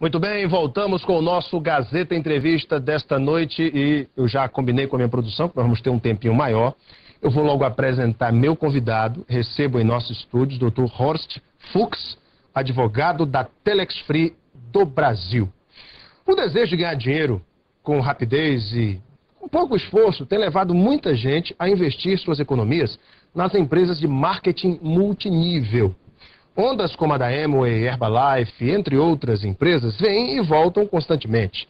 Muito bem, voltamos com o nosso Gazeta Entrevista desta noite e eu já combinei com a minha produção que nós vamos ter um tempinho maior. Eu vou logo apresentar meu convidado. Recebo em nosso estúdio o Dr. Horst Fuchs, advogado da Telex Free do Brasil. O desejo de ganhar dinheiro com rapidez e com pouco esforço tem levado muita gente a investir suas economias nas empresas de marketing multinível. Ondas como a da Amway, Herbalife, entre outras empresas, vêm e voltam constantemente.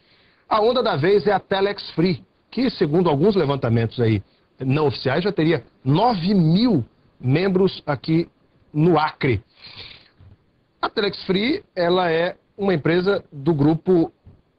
A onda da vez é a Telex Free, que, segundo alguns levantamentos aí não oficiais, já teria 9 mil membros aqui no Acre. A Telex Free, ela é uma empresa do grupo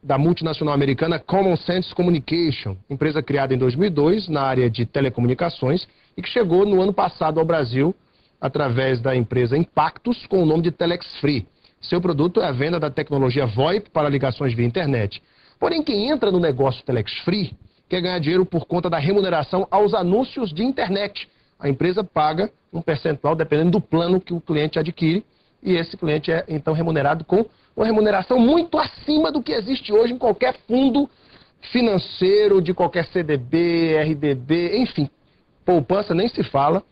da multinacional americana Common Sense Communication, empresa criada em 2002 na área de telecomunicações e que chegou no ano passado ao Brasil através da empresa Impactus, com o nome de Telex Free. Seu produto é a venda da tecnologia VoIP para ligações via internet. Porém, quem entra no negócio Telex Free quer ganhar dinheiro por conta da remuneração aos anúncios de internet. A empresa paga um percentual dependendo do plano que o cliente adquire e esse cliente é então remunerado com uma remuneração muito acima do que existe hoje em qualquer fundo financeiro, de qualquer CDB, RDB, enfim. Poupança nem se fala.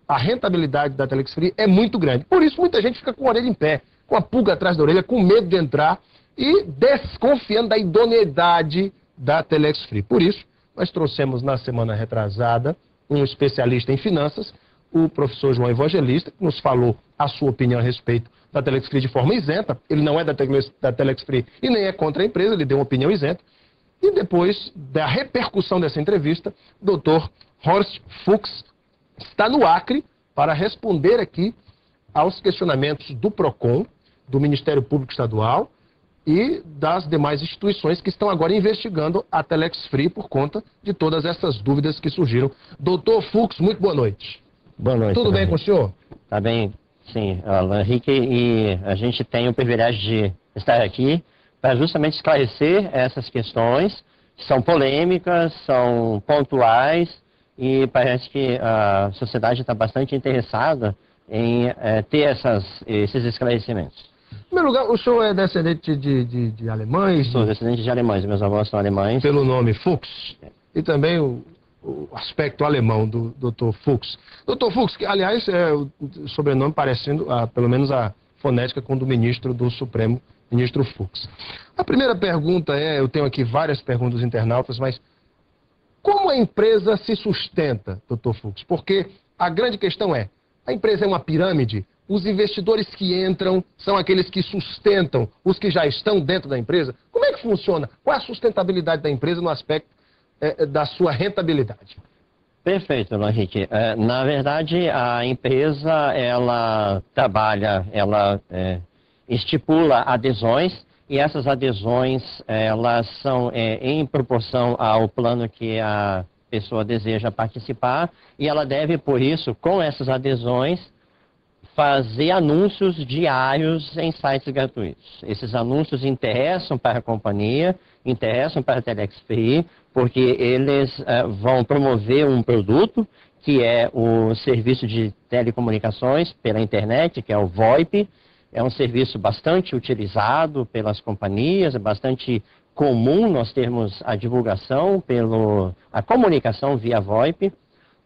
A rentabilidade da Telex Free é muito grande. Por isso, muita gente fica com a orelha em pé, com a pulga atrás da orelha, com medo de entrar e desconfiando da idoneidade da Telex Free. Por isso, nós trouxemos na semana retrasada um especialista em finanças, o professor João Evangelista, que nos falou a sua opinião a respeito da Telex Free de forma isenta. Ele não é da Telex Free e nem é contra a empresa, ele deu uma opinião isenta. E depois da repercussão dessa entrevista, o Dr. Horst Fuchs está no Acre para responder aqui aos questionamentos do PROCON, do Ministério Público Estadual e das demais instituições que estão agora investigando a Telex Free por conta de todas essas dúvidas que surgiram. Doutor Fuchs, muito boa noite. Boa noite. Tudo bem com o senhor? Tá bem, sim, Alan Henrique, e a gente tem o privilégio de estar aqui para justamente esclarecer essas questões que são polêmicas, são pontuais, e parece que a sociedade está bastante interessada em ter esses esclarecimentos. Em primeiro lugar, o senhor é descendente de alemães? Sou descendente de alemães, meus avós são alemães. Pelo nome Fuchs? E também o aspecto alemão do Dr. Fuchs. Dr. Fuchs, que aliás é o sobrenome parecendo, pelo menos a fonética com o do ministro do Supremo, ministro Fuchs. A primeira pergunta eu tenho aqui várias perguntas internautas, mas como a empresa se sustenta, Dr. Fuchs? Porque a grande questão é, a empresa é uma pirâmide? Os investidores que entram são aqueles que sustentam os que já estão dentro da empresa? Como é que funciona? Qual é a sustentabilidade da empresa no aspecto da sua rentabilidade? Perfeito, Henrique. Na verdade, a empresa, ela trabalha, ela estipula adesões, e essas adesões, elas são em proporção ao plano que a pessoa deseja participar, e ela deve, por isso, com essas adesões, fazer anúncios diários em sites gratuitos. Esses anúncios interessam para a companhia, interessam para a Telex Free, porque eles vão promover um produto, que é o serviço de telecomunicações pela internet, que é o VoIP. É um serviço bastante utilizado pelas companhias, é bastante comum nós termos a divulgação, a comunicação via VoIP.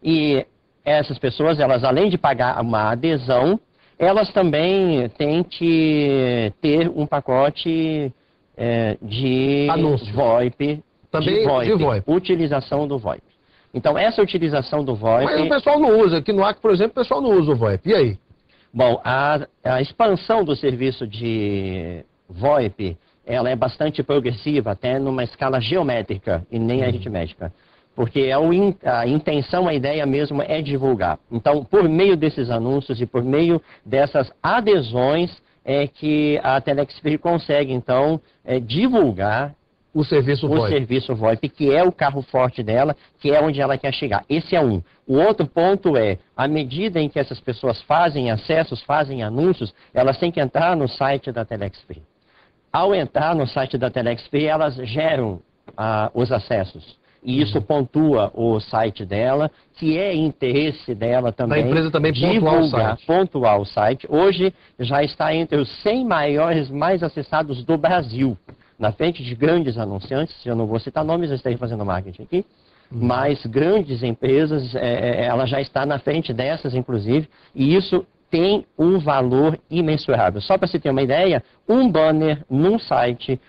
E essas pessoas, elas além de pagar uma adesão, elas também têm que ter um pacote de anúncio. VoIP, também de VoIP. Utilização do VoIP. Então, essa utilização do VoIP... Mas o pessoal não usa. Aqui no Acre, por exemplo, o pessoal não usa o VoIP. E aí? Bom, a expansão do serviço de VoIP, ela é bastante progressiva, até numa escala geométrica e nem aritmética. Porque a intenção, a ideia mesmo é divulgar. Então, por meio desses anúncios e por meio dessas adesões, é que a Telex Free consegue, então, divulgar o serviço VoIP, que é o carro forte dela, que é onde ela quer chegar. Esse é um. O outro ponto é, à medida em que essas pessoas fazem acessos, fazem anúncios, elas têm que entrar no site da Telex Free. Ao entrar no site da Telex Free, elas geram os acessos. e isso pontua o site dela, que é interesse dela também. Da empresa também pontuar o site. Hoje já está entre os 100 maiores mais acessados do Brasil, na frente de grandes anunciantes, eu não vou citar nomes, eu estarei fazendo marketing aqui, mas grandes empresas, ela já está na frente dessas, inclusive, e isso tem um valor imensurável. Só para você ter uma ideia, um banner num site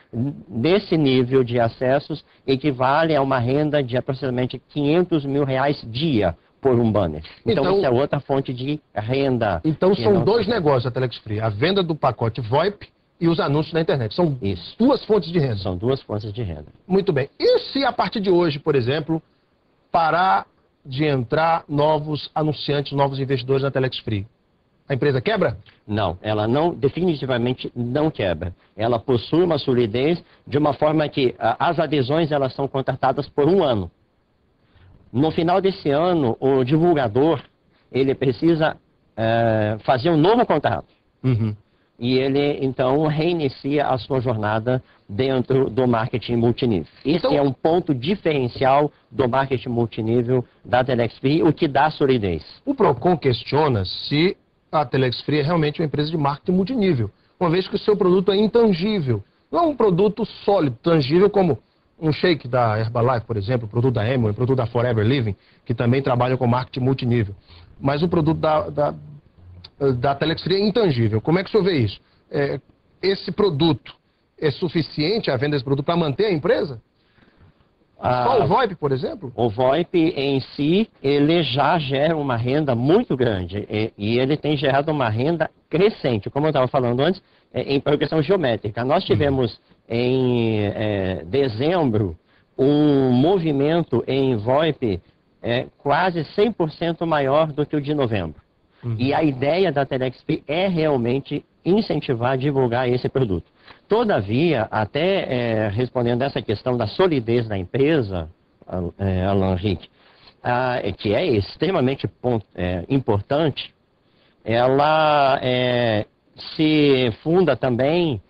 desse nível de acessos equivale a uma renda de aproximadamente R$500 mil dia por um banner. Então isso é outra fonte de renda. Então são dois negócios a Telex Free, a venda do pacote VoIP e os anúncios na internet. São duas fontes de renda. São duas fontes de renda. Muito bem. E se a partir de hoje, por exemplo, parar de entrar novos anunciantes, novos investidores na Telex Free? A empresa quebra? Não, ela não, definitivamente não quebra. Ela possui uma solidez de uma forma que as adesões elas são contratadas por um ano. No final desse ano, o divulgador ele precisa fazer um novo contrato. E ele, então, reinicia a sua jornada dentro do marketing multinível. Esse é um ponto diferencial do marketing multinível da Telex Free, o que dá solidez. O Procon questiona se a Telex Free é realmente uma empresa de marketing multinível, uma vez que o seu produto é intangível. Não é um produto sólido, tangível, como um shake da Herbalife, por exemplo, o produto da Amway, o produto da Forever Living, que também trabalha com marketing multinível. Mas o produto da Telex Free é intangível. Como é que o senhor vê isso? Esse produto é suficiente, a venda desse produto, para manter a empresa? Só o VoIP, por exemplo? O VoIP em si, ele já gera uma renda muito grande e ele tem gerado uma renda crescente, como eu estava falando antes, em progressão geométrica. Nós tivemos em dezembro um movimento em VoIP quase 100% maior do que o de novembro. E a ideia da Telex Free é realmente incentivar, divulgar esse produto. Todavia, até respondendo essa questão da solidez da empresa, Alan Henrique, que é extremamente importante, ela se funda também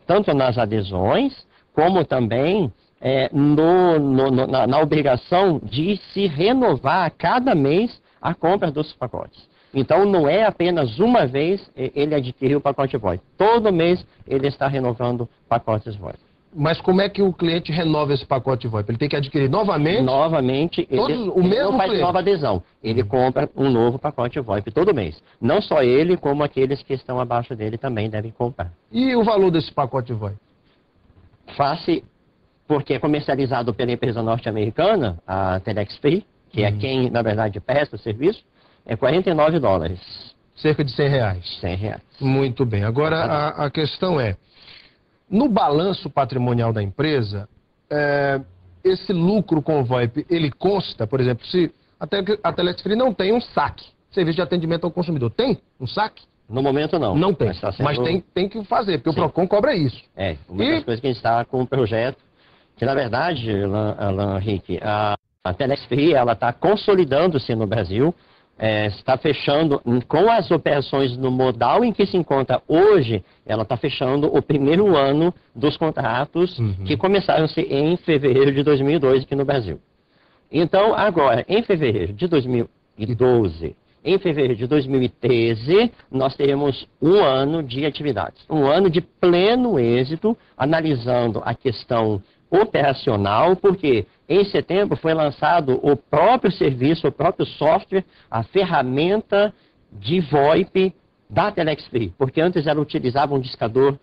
tanto nas adesões, como também na obrigação de se renovar a cada mês a compra dos pacotes. Então, não é apenas uma vez ele adquiriu o pacote VoIP. Todo mês ele está renovando pacotes VoIP. Mas como é que o cliente renova esse pacote VoIP? Ele tem que adquirir novamente? Novamente, ele não faz nova adesão. Ele compra um novo pacote VoIP todo mês. Não só ele, como aqueles que estão abaixo dele também devem comprar. E o valor desse pacote VoIP? Face, porque é comercializado pela empresa norte-americana, a Telex Free, que é quem, na verdade, presta o serviço, é $49. Cerca de R$100. R$100. Muito bem. Agora, a questão é, no balanço patrimonial da empresa, esse lucro com o VoIP, ele consta, por exemplo, se a Telex Free não tem um saque, serviço de atendimento ao consumidor, tem um saque? No momento não. Não tem, mas tem que fazer, porque o Procon cobra isso. Uma das coisas que a gente está com um projeto, que na verdade, Alan Henrique, a Telex Free, ela está consolidando-se no Brasil, está fechando com as operações no modal em que se encontra hoje, ela está fechando o primeiro ano dos contratos que começaram-se em fevereiro de 2002 aqui no Brasil. Então, agora, em fevereiro de 2012, em fevereiro de 2013, nós teremos um ano de atividades, um ano de pleno êxito, analisando a questão operacional, porque em setembro foi lançado o próprio serviço, o próprio software, a ferramenta de VoIP da Telex Free, porque antes ela utilizava um discador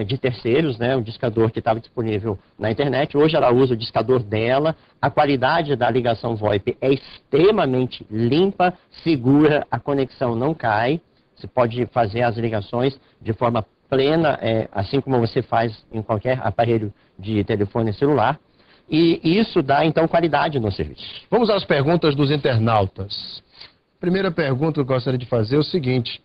de terceiros, um discador que estava disponível na internet, hoje ela usa o discador dela, a qualidade da ligação VoIP é extremamente limpa, segura, a conexão não cai, você pode fazer as ligações de forma plena, assim como você faz em qualquer aparelho de telefone celular, e isso dá, então, qualidade no serviço. Vamos às perguntas dos internautas. Primeira pergunta que eu gostaria de fazer é o seguinte.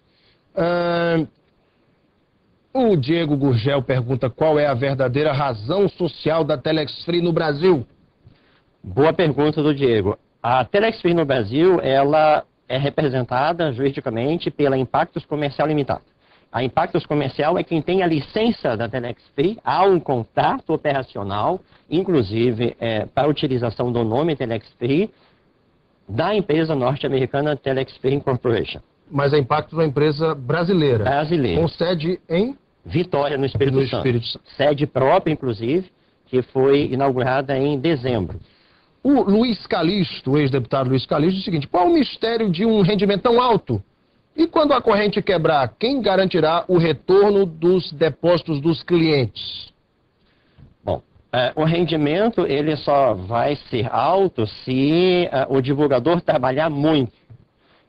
O Diego Gurgel pergunta qual é a verdadeira razão social da Telex Free no Brasil. Boa pergunta do Diego. A Telex Free no Brasil, ela é representada juridicamente pela Impactos Comercial Limitada. A Impactos Comercial é quem tem a licença da Telex Free, há um contrato operacional, inclusive para a utilização do nome Telex Free, da empresa norte-americana Telex Free Incorporation. Mas a Impactos é uma empresa brasileira. Brasileira. Com sede em Vitória, no Espírito Santo. Sede própria, inclusive, que foi inaugurada em dezembro. O Luiz Calixto, o ex-deputado Luiz Calixto, diz o seguinte: qual o mistério de um rendimento tão alto? E quando a corrente quebrar, quem garantirá o retorno dos depósitos dos clientes? Bom, o rendimento ele só vai ser alto se o divulgador trabalhar muito.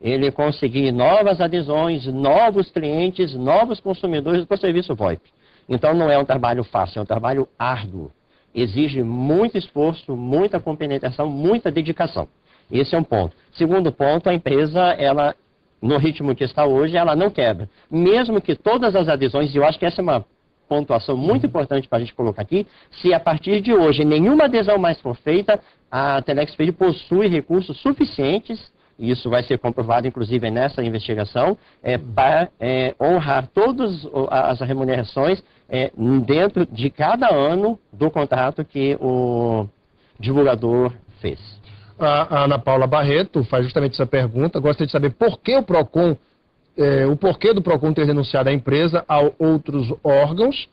Ele conseguir novas adesões, novos clientes, novos consumidores do serviço VoIP. Então não é um trabalho fácil, é um trabalho árduo. Exige muito esforço, muita compenetração, muita dedicação. Esse é um ponto. Segundo ponto, a empresa, ela, no ritmo que está hoje, ela não quebra. Mesmo que todas as adesões, e eu acho que essa é uma pontuação muito importante para a gente colocar aqui, se a partir de hoje nenhuma adesão mais for feita, a Telex Free possui recursos suficientes, e isso vai ser comprovado inclusive nessa investigação, para honrar todas as remunerações dentro de cada ano do contrato que o divulgador fez. A Ana Paula Barreto faz justamente essa pergunta. Gostaria de saber por que o PROCON, o porquê do PROCON ter denunciado a empresa a outros órgãos.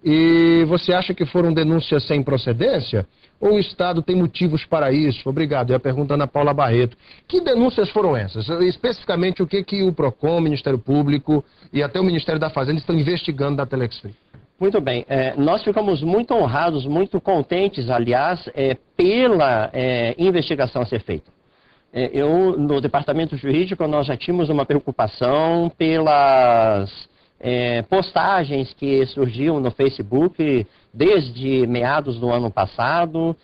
E você acha que foram denúncias sem procedência? Ou o Estado tem motivos para isso? Obrigado. É a pergunta da Ana Paula Barreto. Que denúncias foram essas? Especificamente, o que o PROCON, o Ministério Público e até o Ministério da Fazenda estão investigando da Telex Free? Muito bem. Nós ficamos muito honrados, muito contentes, aliás, pela investigação a ser feita. No departamento jurídico, nós já tínhamos uma preocupação pelas postagens que surgiam no Facebook desde meados do ano passado,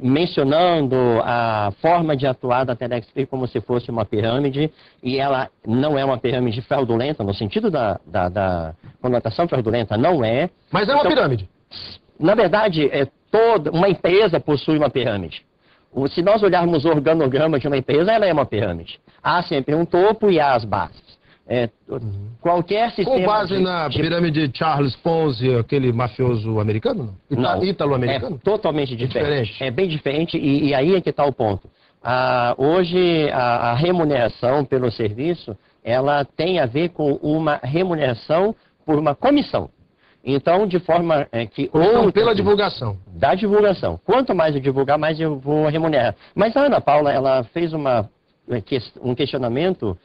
mencionando a forma de atuar da Telex Free como se fosse uma pirâmide, e ela não é uma pirâmide fraudulenta, no sentido da conotação fraudulenta, não é. Mas é uma pirâmide. Na verdade, toda uma empresa possui uma pirâmide. Se nós olharmos o organograma de uma empresa, ela é uma pirâmide. Há sempre um topo e há as bases. Qualquer sistema... Com base na pirâmide de Charles Ponzi, aquele mafioso americano? Não, ítalo-americano? É totalmente diferente. É bem diferente e aí é que está o ponto. Hoje, a remuneração pelo serviço, ela tem a ver com uma remuneração por uma comissão. Então, de forma que... pela divulgação. Da divulgação. Quanto mais eu divulgar, mais eu vou remunerar. Mas a Ana Paula, ela fez um questionamento...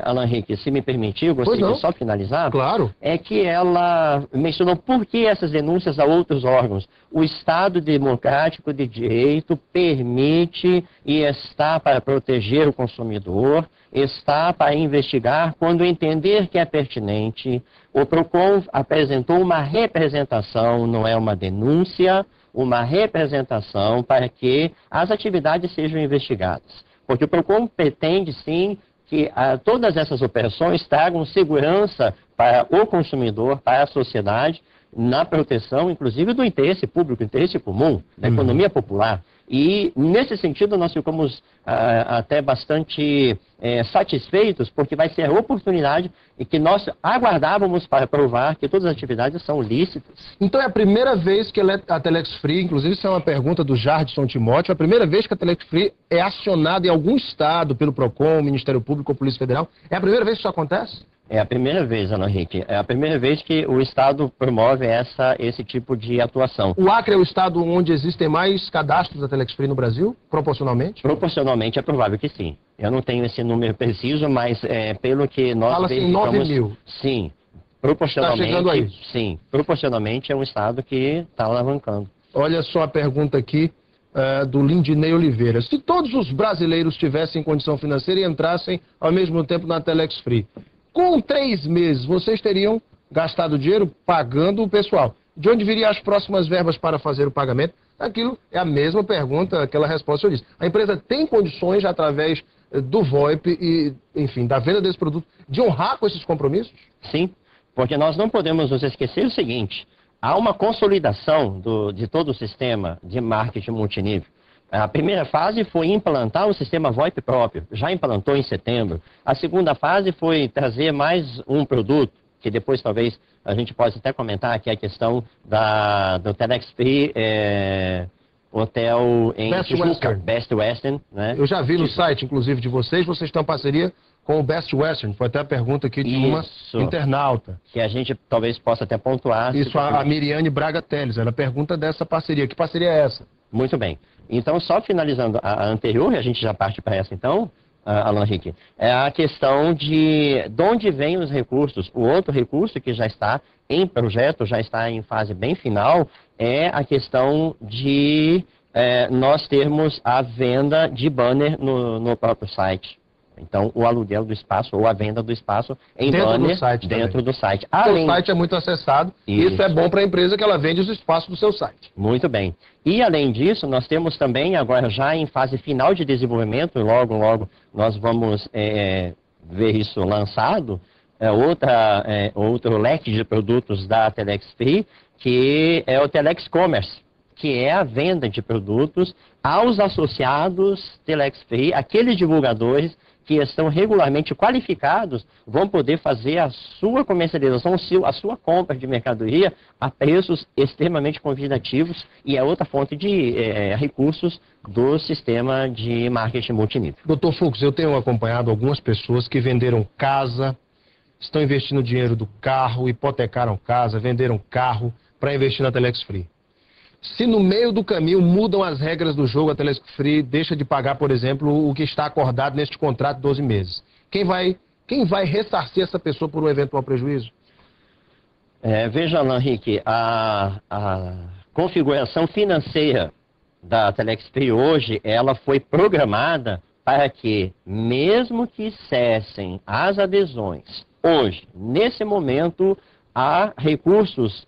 Alan Henrique, se me permitir, eu gostaria de só finalizar. Claro. É que ela mencionou por que essas denúncias a outros órgãos. O Estado Democrático de Direito permite e está para proteger o consumidor, está para investigar quando entender que é pertinente. O PROCON apresentou uma representação, não é uma denúncia, uma representação para que as atividades sejam investigadas. Porque o PROCON pretende, sim, que todas essas operações tragam segurança para o consumidor, para a sociedade, na proteção, inclusive, do interesse público, interesse comum, da economia popular. E, nesse sentido, nós ficamos até bastante satisfeitos, porque vai ser a oportunidade e que nós aguardávamos para provar que todas as atividades são lícitas. Então é a primeira vez que a Telex Free, inclusive isso é uma pergunta do Jardson Timóteo, é a primeira vez que a Telex Free é acionada em algum estado pelo PROCON, Ministério Público ou Polícia Federal? É a primeira vez que isso acontece? É a primeira vez, Ana Henrique. É a primeira vez que o Estado promove esse tipo de atuação. O Acre é o estado onde existem mais cadastros da Telex Free no Brasil, proporcionalmente? Proporcionalmente é provável que sim. Eu não tenho esse número preciso, mas pelo que nós Fala-se em 9 mil. Sim. Proporcionalmente, está chegando a isso. Sim. Proporcionalmente é um estado que está alavancando. Olha só a pergunta aqui do Lindinei Oliveira. Se todos os brasileiros tivessem condição financeira e entrassem ao mesmo tempo na Telex Free, com 3 meses, vocês teriam gastado dinheiro pagando o pessoal. De onde viriam as próximas verbas para fazer o pagamento? Aquilo é a mesma pergunta, aquela resposta que eu disse. A empresa tem condições, através do VoIP e, enfim, da venda desse produto, de honrar com esses compromissos? Sim, porque nós não podemos nos esquecer o seguinte: há uma consolidação de todo o sistema de marketing multinível. A primeira fase foi implantar o sistema VoIP próprio, já implantou em setembro. A segunda fase foi trazer mais um produto, que depois talvez a gente possa até comentar, que é a questão do Telex Free Hotel em Best Tijuca, Western. Best Western, né? Eu já vi no site, inclusive, de vocês têm uma parceria com o Best Western. Foi até a pergunta aqui de uma internauta. Que a gente talvez possa até pontuar. Isso, a Miriane Braga Teles, ela pergunta dessa parceria. Que parceria é essa? Muito bem. Então, só finalizando a anterior, e a gente já parte para essa então, Alan Henrique, é a questão de onde vêm os recursos. O outro recurso que já está em projeto, já está em fase bem final, é a questão de nós termos a venda de banner no próprio site. Então, o aluguel do espaço ou a venda do espaço em banner dentro do site. O site é muito acessado e isso é bom para a empresa que ela vende os espaços do seu site. Muito bem. E, além disso, nós temos também, agora já em fase final de desenvolvimento, logo, logo nós vamos ver isso lançado, outro leque de produtos da Telex Free, que é o Telex Commerce, que é a venda de produtos aos associados Telex Free, aqueles divulgadores que estão regularmente qualificados, vão poder fazer a sua comercialização, a sua compra de mercadoria a preços extremamente convidativos e é outra fonte de recursos do sistema de marketing multinível. Dr. Fux, eu tenho acompanhado algumas pessoas que venderam casa, estão investindo dinheiro do carro, hipotecaram casa, venderam carro para investir na Telex Free. Se no meio do caminho mudam as regras do jogo, a Telex Free deixa de pagar, por exemplo, o que está acordado neste contrato de 12 meses. Quem vai ressarcir essa pessoa por um eventual prejuízo? Veja, Alan Henrique, a configuração financeira da Telex Free hoje, ela foi programada para que, mesmo que cessem as adesões, hoje, nesse momento, há recursos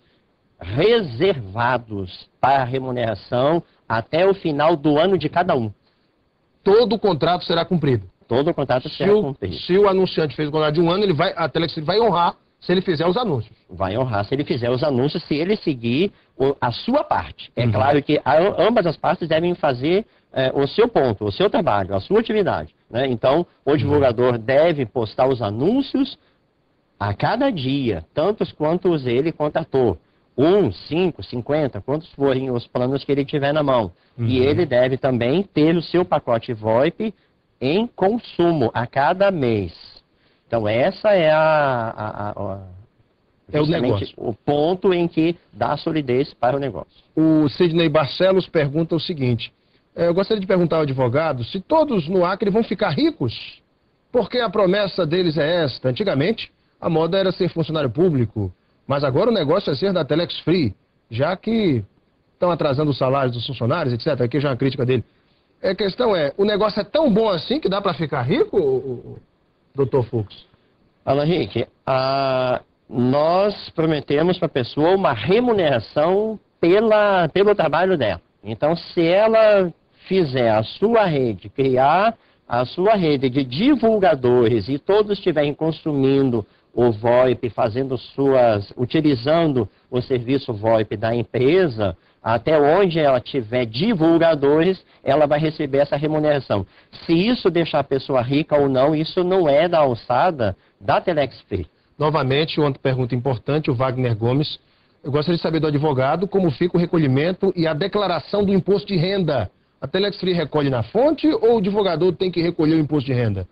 reservados para remuneração até o final do ano de cada um. Todo o contrato será cumprido? Todo o contrato será cumprido. Se o anunciante fez o contrato de um ano, a Telex vai honrar se ele fizer os anúncios. Vai honrar se ele fizer os anúncios, se ele seguir a sua parte. É claro que ambas as partes devem fazer o seu ponto, o seu trabalho, a sua atividade, né? Então, o divulgador deve postar os anúncios a cada dia, tantos quantos ele contratou. 1, 5, 50, quantos forem os planos que ele tiver na mão. E ele deve também ter o seu pacote VoIP em consumo a cada mês. Então, essa é o negócio. O ponto em que dá solidez para o negócio. O Sidney Barcelos pergunta o seguinte, eu gostaria de perguntar ao advogado se todos no Acre vão ficar ricos, porque a promessa deles é esta. Antigamente, a moda era ser funcionário público, mas agora o negócio é ser da Telex Free, já que estão atrasando os salários dos funcionários, etc. Aqui já é uma crítica dele. A questão é, o negócio é tão bom assim que dá para ficar rico, Dr. Fux? Alan Henrique, nós prometemos para a pessoa uma remuneração pelo trabalho dela. Então, se ela fizer a sua rede, criar a sua rede de divulgadores e todos estiverem consumindo o VoIP, utilizando o serviço VoIP da empresa, até onde ela tiver divulgadores, ela vai receber essa remuneração. Se isso deixar a pessoa rica ou não, isso não é da alçada da Telex Free. Novamente, outra pergunta importante, o Wagner Gomes. Eu gostaria de saber do advogado como fica o recolhimento e a declaração do imposto de renda. A Telex Free recolhe na fonte ou o divulgador tem que recolher o imposto de renda?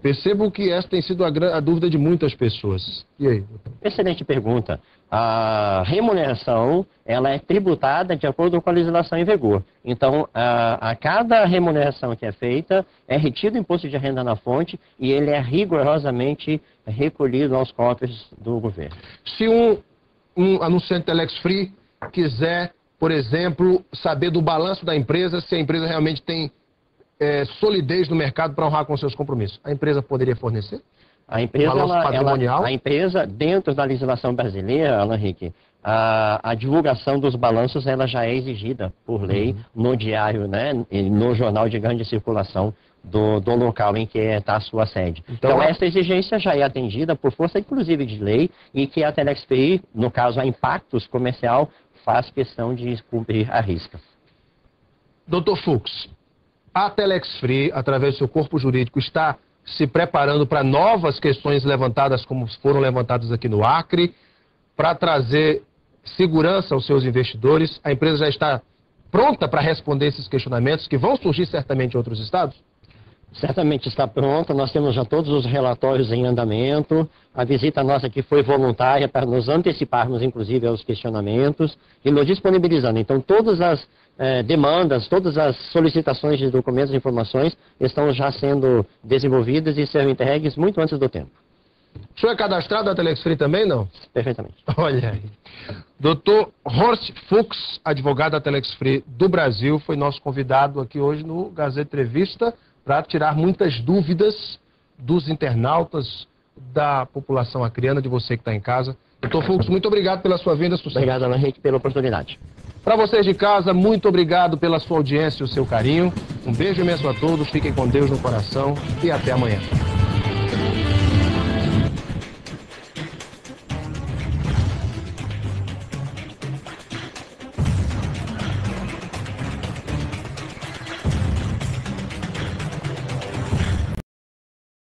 Percebo que essa tem sido a dúvida de muitas pessoas. E aí? Excelente pergunta. A remuneração, ela é tributada de acordo com a legislação em vigor. Então, a cada remuneração que é feita, é retido o imposto de renda na fonte e ele é rigorosamente recolhido aos cofres do governo. Se um anunciante Telex Free quiser, por exemplo, saber do balanço da empresa, se a empresa realmente tem solidez no mercado para honrar com seus compromissos, a empresa poderia fornecer? A empresa, patrimonial? A empresa, dentro da legislação brasileira, Alan Henrique, a divulgação dos balanços ela já é exigida por lei no diário, né, no jornal de grande circulação do local em que está a sua sede. Então, essa exigência já é atendida por força, inclusive, de lei, e que a Telex Free, no caso, a Impactos Comercial, faz questão de cumprir a risca. Dr. Fux, a Telex Free, através do seu corpo jurídico, está se preparando para novas questões levantadas, como foram levantadas aqui no Acre, para trazer segurança aos seus investidores. A empresa já está pronta para responder esses questionamentos que vão surgir certamente em outros estados? Certamente está pronta, nós temos já todos os relatórios em andamento, a visita nossa aqui foi voluntária para nos anteciparmos, inclusive, aos questionamentos e nos disponibilizando. Então, todas as demandas, todas as solicitações de documentos e informações estão já sendo desenvolvidas e serão entregues muito antes do tempo. O senhor é cadastrado da Telex Free também, não? Perfeitamente. Olha aí. Dr. Horst Fuchs, advogado da Telex Free do Brasil, foi nosso convidado aqui hoje no Gazeta Entrevista para tirar muitas dúvidas dos internautas, da população acreana, de você que está em casa. Dr. Fuchs, muito obrigado pela sua vinda. Sucesso. Obrigado, Ana Henrique, pela oportunidade. Para vocês de casa, muito obrigado pela sua audiência e o seu carinho. Um beijo imenso a todos, fiquem com Deus no coração e até amanhã.